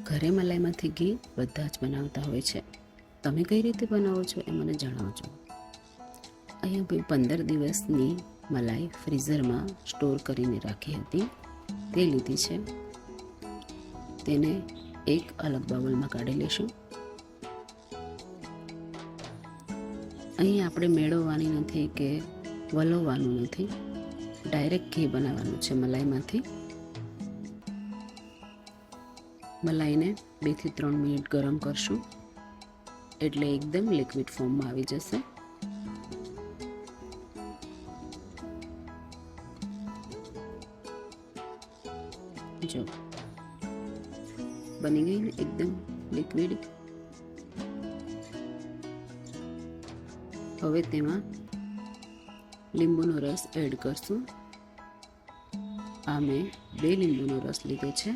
ઘરે મલાઈમાંથી ઘી બધા જ બનાવતા હોય છે. તમે કઈ રીતે બનાવો છો એ મને જણાવજો. અહીંયા ભાઈ 15 દિવસની મલાઈ ફ્રીઝરમાં સ્ટોર કરીને રાખી હતી, તે લીધી છે. તેને એક અલગ બાઉલમાં કાઢી લેશું. અહીં આપણે મેળવવાની નથી કે વલોવવાનું નથી, ડાયરેક્ટ ઘી બનાવવાનું છે મલાઈમાંથી. મલાઈને 2 થી 3 મિનિટ ગરમ કરશું એટલે એકદમ લિક્વિડ ફોર્મમાં આવી જશે. જો બની ગઈ ને એકદમ લિક્વિડ. હવે તેમાં લીંબુનો રસ એડ કરશું. આ મેં 2 લીંબુનો રસ લીધો છે,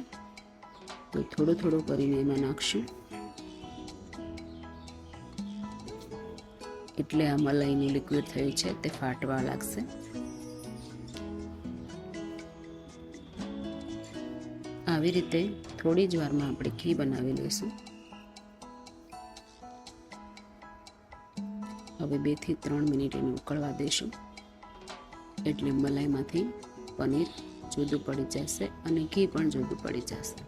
તો થોડો થોડો કરીને એમાં નાખશું એટલે આ મલાઈની લિક્વિડ થયું છે તે ફાટવા લાગશે. આવી રીતે થોડી જ વારમાં આપણે ઘી બનાવી લઈશું. હવે 2 થી 3 મિનિટ એને ઉકળવા દઈશું એટલે મલાઈમાંથી પનીર જુદું પડી જશે અને ઘી પણ જુદું પડી જશે.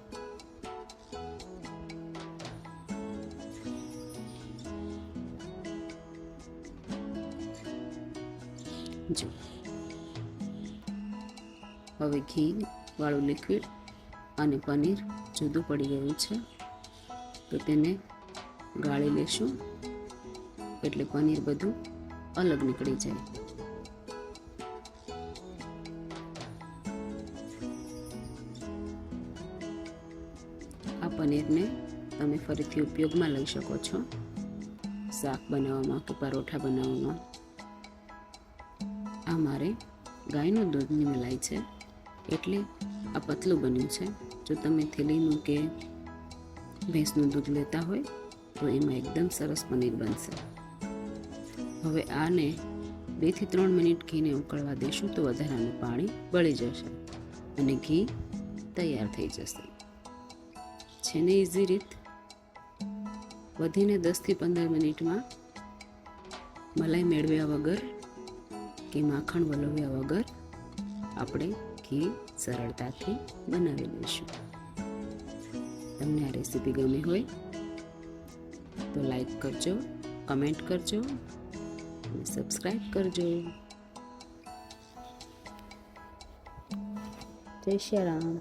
જો હવે ઘી વાળું લિક્વિડ અને પનીર જુદું પડી ગયું છે, તો તેને ગાળી લેશું એટલે પનીર બધું અલગ નીકળી જાય. આ પનીરને તમે ફરીથી ઉપયોગમાં લઈ શકો છો, શાક બનાવવામાં કે પરોઠા બનાવવામાં. આ મારે ગાયનું દૂધની મલાઈ છે એટલે આ પતલું બન્યું છે. જો તમે થેલીનું કે ભેંસનું દૂધ લેતા હોય તો એમાં એકદમ સરસ પનીર બનશે. હવે આને 2 થી 3 મિનિટ ઘીને ઉકળવા દેશું તો વધારાનું પાણી બળી જશે અને ઘી તૈયાર થઈ જશે. છે ને ઇઝી રીત. વધીને 10 થી 15 મિનિટમાં મલાઈ મેળવ્યા વગર કે માખણ વલોવ્યા વગર આપણે ઘી સરળતાથી બનાવી લઈશું. તમને આ રેસીપી ગમી હોય તો લાઈક કરજો, કમેન્ટ કરજો અને સબસ્ક્રાઈબ કરજો. જય શ્રી રામ.